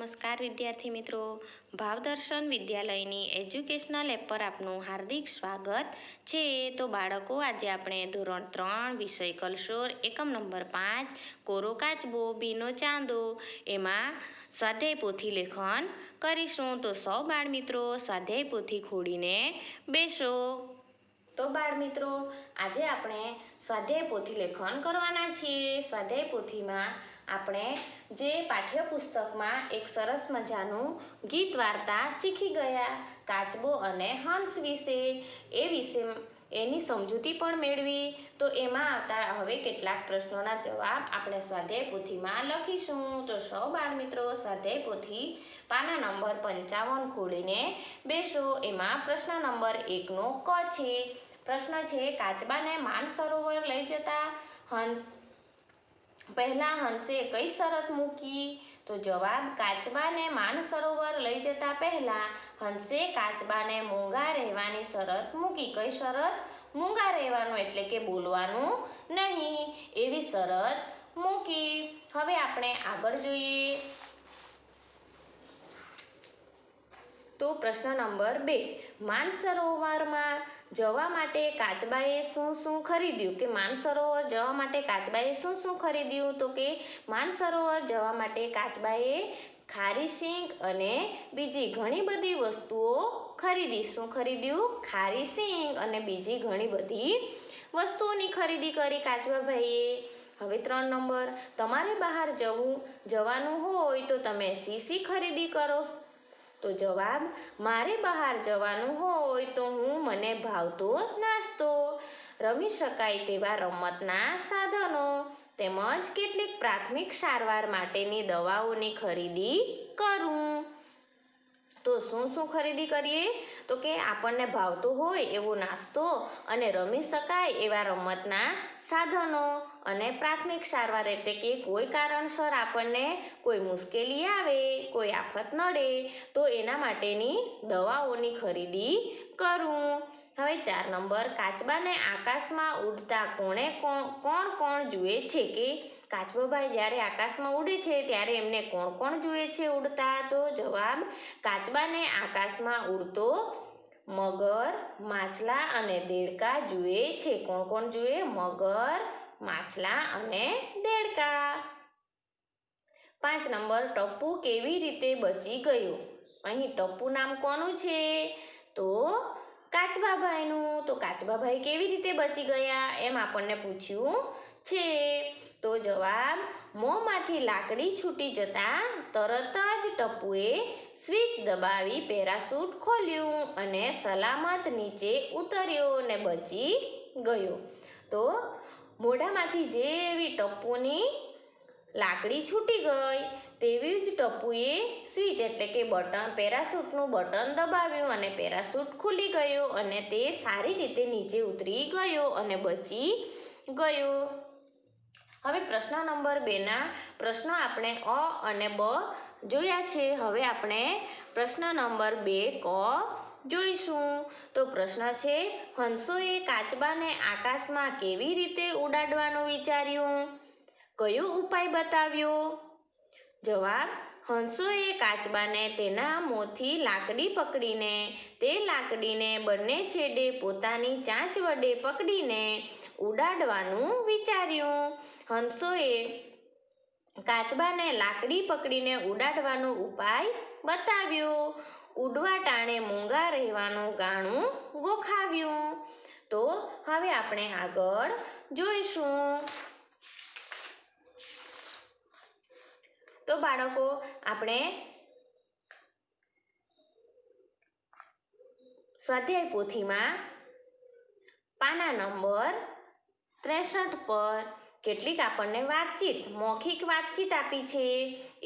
નમસ્કાર વિદ્યાર્થી મિત્રો, ભાવદર્શન વિદ્યાલયની એજ્યુકેશનલ એપ પર આપનું હાર્દિક સ્વાગત છે. તો બાળકો, આજે આપણે ધોરણ 3 વિષય કલશોર એકમ નંબર 5 કોરો કાચબો બીનો ચાંદો એમાં સ્વાધ્યાય પોથી લેખન કરીશું. તો સૌ બાળ મિત્રો સ્વાધ્યાય પોથી ખોલીને બેસો. તો બાળ મિત્રો, આજે આપણે સ્વાધ્યાય પોથી લેખન કરવાના છીએ. સ્વાધ્યાય પોથીમાં આપણે જે પાઠ્યપુસ્તકમાં એક સરસ મજાનું ગીત વાર્તા શીખી ગયા કાચબો અને હંસ વિશે, એની સમજૂતી પણ મેળવી. તો એમાં આવતા હવે કેટલાક પ્રશ્નોના જવાબ આપણે સ્વાધ્યાય પોથીમાં લખીશું. તો સૌ બાળ મિત્રો સ્વાધ્યાય પોથી પાના નંબર 55 ખોલીને બેસો. એમાં પ્રશ્ન નંબર 1નો ક છે. પ્રશ્ન છે, કાચબાને માનસરોવર લઈ જતા પહેલા હંસે કઈ શરત મૂકી? તો જવાબ, કાચબાને માનસરોવર લઈ જતા પહેલા હંસે કાચબાને મૂંગા રહેવાની શરત મૂકી. કઈ શરત? મૂંગા રહેવાનું એટલે કે બોલવાનું નહીં, એવી શરત મૂકી. હવે આપણે આગળ જોઈએ. તો પ્રશ્ન નંબર 2, માનસરોવરમાં જવા માટે કાચબાએ શું ખરીદ્યું? કે માનસરોવર જવા માટે કાચબાએ શું ખરીદ્યું? તો કે માનસરોવર જવા માટે કાચબાએ ખારી શીંગ અને બીજી ઘણી બધી વસ્તુઓ ખરીદી. શું ખરીદ્યું? ખારી શીંગ અને બીજી ઘણી બધી વસ્તુઓની ખરીદી કરી કાચબાભાઈએ. હવે 3 નંબર, તમારે બહાર જવાનું હોય તો તમે શી ખરીદી કરો? તો જવાબ, મારે બહાર જવાનું હોય તો હું મને ભાવતો નાસ્તો, રમી શકાય તેવા રમતના સાધનો તેમજ કેટલીક પ્રાથમિક સારવાર માટેની દવાઓની ખરીદી કરું. તો શું ખરીદી કરીએ? તો કે આપણને ભાવતો હોય એવો નાસ્તો અને રમી શકાય એવા રમતના સાધનો અને પ્રાથમિક સારવાર એટલે કે કોઈ કારણસર આપણને કોઈ મુશ્કેલી આવે, કોઈ આફત નડે તો એના માટેની દવાઓની ખરીદી કરું. હવે 4 નંબર, કાચબાને આકાશમાં ઉડતા કોણ જુએ છે? કે કાચબાભાઈ જ્યારે આકાશમાં ઉડે છે ત્યારે એમને કોણ જુએ છે ઉડતા? તો જવાબ, કાચબાને આકાશમાં ઉડતો મગર, માછલા અને દેડકા જુએ છે. કોણ જુએ? મગર, માછલા અને દેડકા. 5 નંબર, ટપ્પુ કેવી રીતે બચી ગયો? અહીં ટપ્પુ નામ કોનું છે? તો કાચબાભાઈનું. તો કાચબાભાઈ કેવી રીતે બચી ગયા એમ આપણને પૂછ્યું છે. તો જવાબ, મોંમાંથી લાકડી છૂટી જતા તરત જ ટપ્પુએ સ્વિચ દબાવી પેરાશૂટ ખોલ્યું અને સલામત નીચે ઉતર્યો ને બચી ગયો. તો મોઢામાંથી જેવી ટપ્પુની લાકડી છૂટી ગઈ તેવી જ ટપ્પુએ સ્વિચ એટલે કે પેરાશૂટનું બટન દબાવ્યું અને પેરાશૂટ ખુલી ગયો અને તે સારી રીતે નીચે ઉતરી ગયો અને બચી ગયો. હવે પ્રશ્ન નંબર 2ના પ્રશ્નો આપણે અ અને બ જોયા છે. હવે આપણે પ્રશ્ન નંબર 2 ક જોઈશું. તો પ્રશ્ન છે, હંસોએ કાચબાને આકાશમાં કેવી રીતે ઉડાડવાનું વિચાર્યું? કયો ઉપાય બતાવ્યો? જવાબ, હંસોએ કાચબાને તેના મોંથી લાકડી પકડીને તે લાકડીને બંને છેડે પોતાની ચાંચ વડે પકડીને ઉડાડવાનું વિચાર્યું. હંસોએ કાચબાને લાકડી પકડીને ઉડાડવાનો ઉપાય બતાવ્યો. ઉડવા ટાણે મૂંગા રહેવાનું ગાણું ગોખાવ્યું. તો હવે આપણે આગળ જોઈશું. તો બાળકો, આપણે સ્વાધ્યાય પોથીમાં પાના નંબર 63 પર કેટલીક આપણને મૌખિક વાતચીત આપી છે.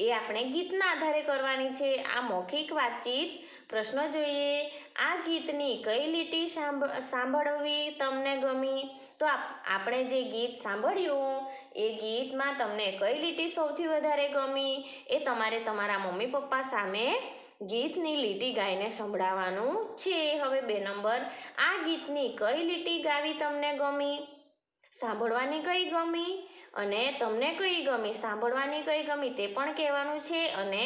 એ આપણે ગીતના આધારે કરવાની છે. આ મૌખિક વાતચીત પ્રશ્નો જોઈએ. આ ગીતની કઈ લીટી સાંભળવી તમને ગમી? તો આપણે જે ગીત સાંભળ્યું એ ગીતમાં તમને કઈ લીટી સૌથી વધારે ગમી એ તમારે તમારા મમ્મી પપ્પા સામે ગીતની લીટી ગાઈને સંભળાવવાનું છે. હવે 2 નંબર, આ ગીતની કઈ લીટી ગાવી તમને ગમી? સાંભળવાની કઈ ગમી અને તમને કઈ ગમી? સાંભળવાની કઈ ગમી તે પણ કહેવાનું છે અને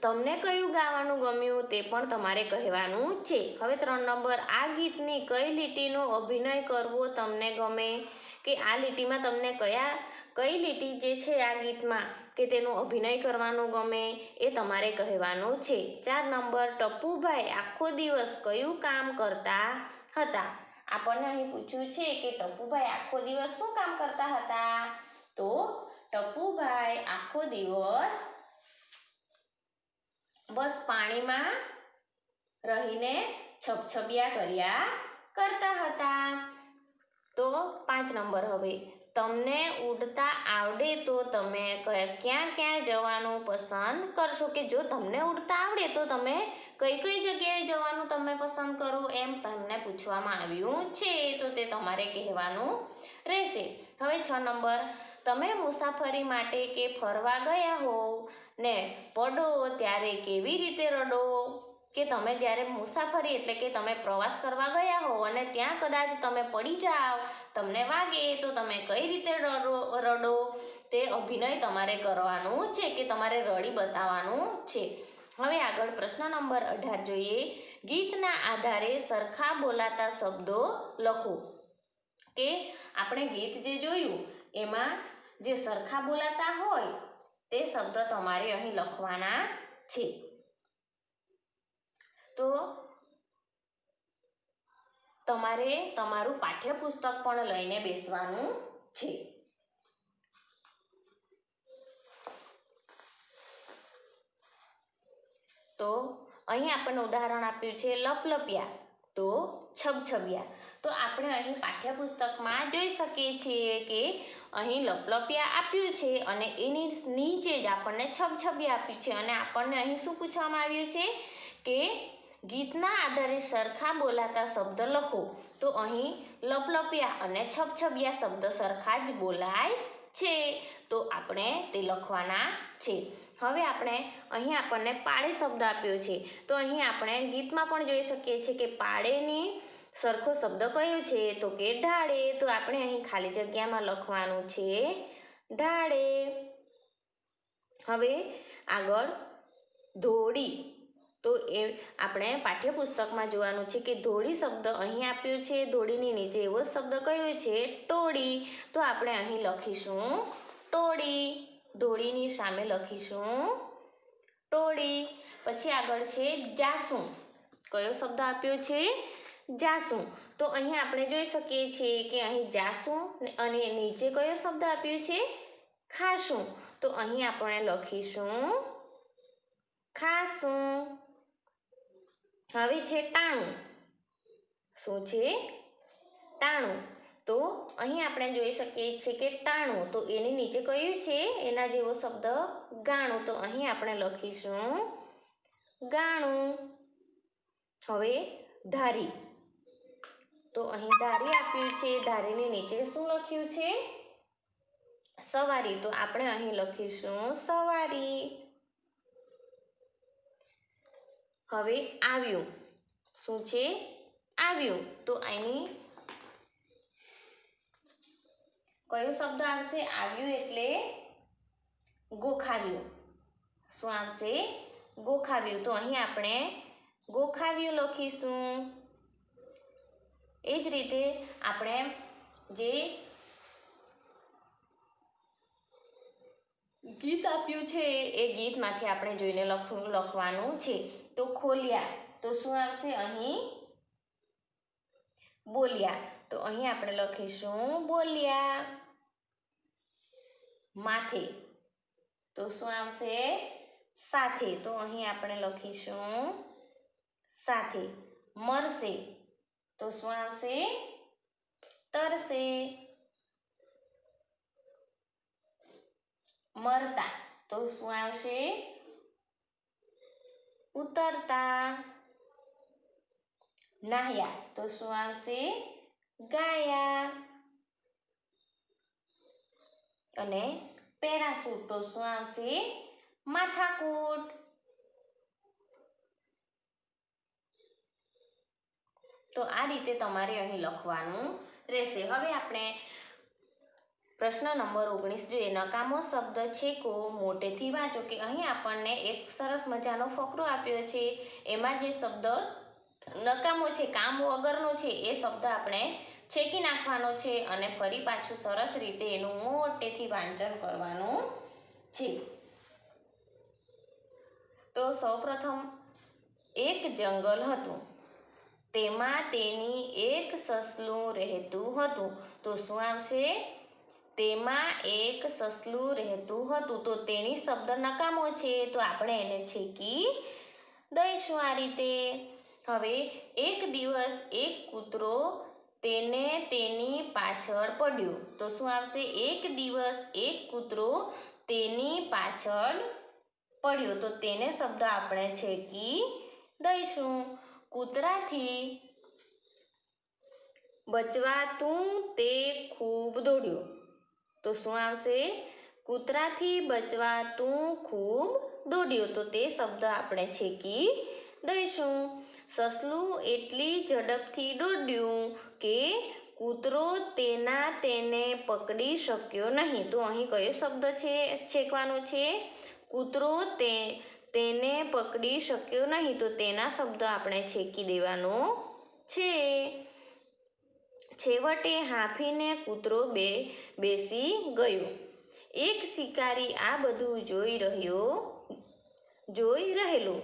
તમને કયું ગાવાનું ગમ્યું તે પણ તમારે કહેવાનું છે. હવે 3 નંબર, આ ગીતની કઈ લીટીનો અભિનય કરવો તમને ગમે, કે આ લીટીમાં તમને કઈ લીટી જે છે આ ગીતમાં કે તેનો અભિનય કરવાનું ગમે એ તમારે કહેવાનું છે. 4 નંબર, ટપુભાઈ આખો દિવસ કયું કામ કરતા હતા. આપણને અહીં પૂછ્યું છે કે ટપુભાઈ આખો દિવસ શું કામ કરતા હતા. તો ટપુભાઈ આખો દિવસ બસ પાણીમાં રહીને છબછબિયા કર્યા કરતા હતા. તો 5 નંબર, હવે તમને ઉડતા આવડે તો તમે ક્યાં જવાનું પસંદ કરશો, કે જો તમને ઉડતા આવડે તો તમે કઈ જગ્યાએ જવાનું તમે પસંદ કરો એમ તમને પૂછવામાં આવ્યું છે. તો તે તમારે કહેવાનું રહેશે. હવે 6 નંબર, તમે મુસાફરી માટે કે ફરવા ગયા હોવ ને પડો ત્યારે કેવી રીતે રડો, કે તમે જ્યારે મુસાફરી એટલે કે તમે પ્રવાસ કરવા ગયા હો અને ત્યાં કદાચ તમે પડી જાઓ, તમને વાગે તો તમે કઈ રીતે રડો તે અભિનય તમારે કરવાનું છે, કે તમારે રડી બતાવવાનું છે. હવે આગળ પ્રશ્ન નંબર 18 જોઈએ. ગીતના આધારે સરખા બોલાતા શબ્દો લખો, કે આપણે ગીત જે જોયું એમાં જે સરખા બોલાતા હોય તે શબ્દ તમારે અહીં લખવાના છે. તો તમારે તમારું પાઠ્યપુસ્તક પણ લઈને બેસવાનું છે. તો અહીં આપણને ઉદાહરણ આપ્યું છે લપલપ્યા, તો છબછબિયા. તો આપણે અહીં પાઠ્યપુસ્તકમાં જોઈ શકીએ છીએ કે અહીં લપલપિયા આપ્યું છે અને એની નીચે જ આપણને છબછબિયા આપ્યું છે અને આપણને અહીં શું પૂછવામાં આવ્યું છે કે ગીતના આધારે સરખા બોલાતા શબ્દ લખો. તો અહીં લપલપિયા અને છબછબિયા શબ્દ સરખા જ બોલાય છે, તો આપણે તે લખવાના છે. હવે આપણે અહીં આપણને પાડે શબ્દ આપ્યો છે, તો અહીં આપણે ગીતમાં પણ જોઈ શકીએ છીએ કે પાડેની સરખો શબ્દ કયો છે, તો કે ઢાળે. તો આપણે અહીં ખાલી જગ્યામાં લખવાનું છે ઢાળે. હવે આગળ ધોળી, તો એ આપણે પાઠ્યપુસ્તકમાં જોવાનું છે કે ધોળી શબ્દ અહીં આપ્યો છે, ધોળીની નીચે એવો શબ્દ કયો છે ટોળી. તો આપણે અહીં લખીશું ટોળી, ધોળીની સામે લખીશું ટોળી. પછી આગળ છે જાસૂં, કયો શબ્દ આપ્યો છે જાસૂં. તો અહીં આપણે જોઈ શકીએ છીએ કે અહીં જાસૂં અને નીચે કયો શબ્દ આપ્યો છે ખાસું. તો અહીં આપણે લખીશું ખાસું. હવે છે ટાણું, શું છે ટાણું. તો અહીં આપણે જોઈ શકીએ છીએ કે ટાણું, તો એની નીચે કયું છે એના જેવો શબ્દ ગાણું. તો અહીં આપણે લખીશું ગાણું. હવે ધારી, તો અહીં ધારી આપ્યું છે, ધારીની નીચે શું લખ્યું છે સવારી. તો આપણે અહીં લખીશું સવારી. હવે આવ્યું, શું છે આવ્યું. તો અહીં કયો શબ્દ આવશે આવ્યું એટલે ગોખાવ્યું. શું આવશે ગોખાવ્યું. તો અહીં આપણે ગોખાવ્યું લખીશું. એ જ રીતે આપણે જે ગીત આપ્યું છે એ ગીતમાંથી આપણે જોઈને લખવાનું છે. તો ખોલ્યા, તો શું આવશે અહીં બોલ્યા. તો અહીં આપણે લખીશું બોલ્યા. માથે, તો શું આવશે સાથે. તો અહીં આપણે લખીશું સાથે. મરશે, તો શું આવશે તરસે. મરતા, તો શું આવશે ઉતરતા. નાહ્યા, તો શું આવશે ગાયા. અને પેરાસૂટ, તો શું આવશે માથાકૂટ. તો આ રીતે તમારે અહીં લખવાનું રહેશે. હવે આપણે પ્રશ્ન નંબર 19 જોઈએ. નકામો શબ્દ છેકો મોટેથી વાંચો. કે અહીં આપણને એક સરસ મજાનો ફકરો આપ્યો છે. એમાં જે શબ્દ નકામો છે, કામ વગરનો છે, એ શબ્દ આપણે છેકી નાખવાનો છે અને ફરી પાછું સરસ રીતે એનું મોટેથી વાંચન કરવાનું છે. તો સૌપ્રથમ એક જંગલ હતું, તેમાં તેની એક સસલું રહેતું હતું. તો શું આવશે? તેમાં એક સસલું રહેતું હતું. તો તેની શબ્દ નકામો છે, તો આપણે એને છેકી દઈશું આ રીતે. હવે એક દિવસ એક કૂતરો તેને તેની પાછળ પડ્યો. તો શું આવશે? એક દિવસ એક કૂતરો તેની પાછળ પડ્યો. તો તેને શબ્દ આપણે છેકી દઈશું. કૂતરાથી બચવા તું તે ખૂબ દોડ્યો. તો શું આવશે? કૂતરાથી બચવા તું ખૂબ દોડ્યો. તો તે શબ્દ આપણે છેકી દઈશું. સસલું એટલી ઝડપથી દોડ્યું કે કૂતરો તેને પકડી શક્યો નહીં. તો અહીં કયો શબ્દ છેકવાનો છે? કૂતરો તેને પકડી શક્યો નહીં. તો તેના શબ્દ આપણે છેકી દેવાનો છે. છેવટે હાંફીને કૂતરો બેસી ગયો. એક શિકારી આ બધું જોઈ રહેલો.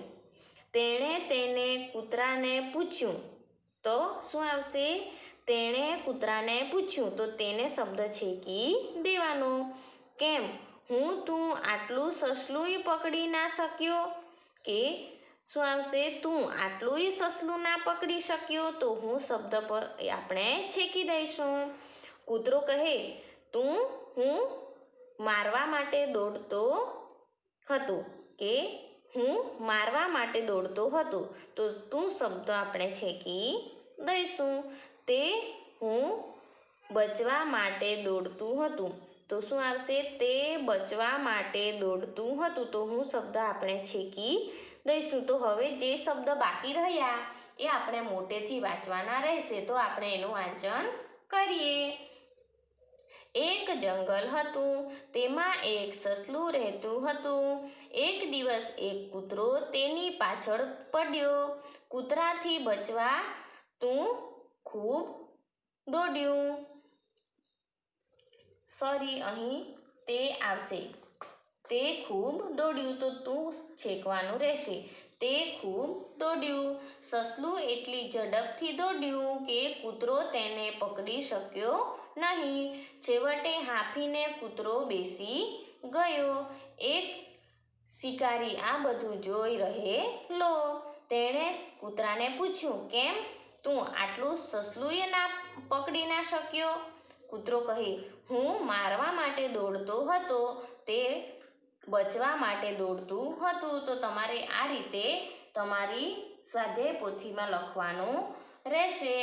તેણે કૂતરાને પૂછ્યું. તો શું આવશે? તેણે કૂતરાને પૂછ્યું. તો તેને શબ્દ છેકી દેવાનો. કેમ તું આટલું સસલું પકડી ના શક્યો? કે શું આવશે? તું આટલું સસલું ના પકડી શક્યો. તો શબ્દ પર આપણે છેકી દઈશું. કૂતરો કહે, હું મારવા માટે દોડતો હતો. કે હું મારવા માટે દોડતો હતો. તો શબ્દ આપણે છેકી દઈશું. હું બચવા માટે દોડતું હતું. તો શું આવશે? તે બચવા માટે દોડતું હતું. તો શબ્દ આપણે છેકી દઈશું. તો હવે જે શબ્દ બાકી રહ્યા એ આપણે મોટેથી વાંચવાના રહેશે. તો આપણે એનું વાંચન કરીએ. એક જંગલ હતું, તેમાં એક સસલું રહેતું હતું. એક દિવસ એક કૂતરો તેની પાછળ પડ્યો. કૂતરાથી બચવા તું ખૂબ દોડ્યું. અહીં તે આવશે. તે ખૂબ દોડ્યું. તો છેકવાનું રહેશે. તે ખૂબ દોડ્યું. સસલું એટલી ઝડપથી દોડ્યું કે કૂતરો તેને પકડી શક્યો નહીં. છેવટે હાંફીને કૂતરો બેસી ગયો. એક શિકારી આ બધું જોઈ રહેલો. તેણે કૂતરાને પૂછ્યું, કેમ તું આટલું સસલું ના પકડી ના શક્યો? કૂતરો કહે, હું મારવા માટે દોડતો હતો. તે બચવા માટે દોડતું હતું. તો તમારે આ રીતે તમારી સ્વાધ્યાય પોથીમાં લખવાનું રહેશે.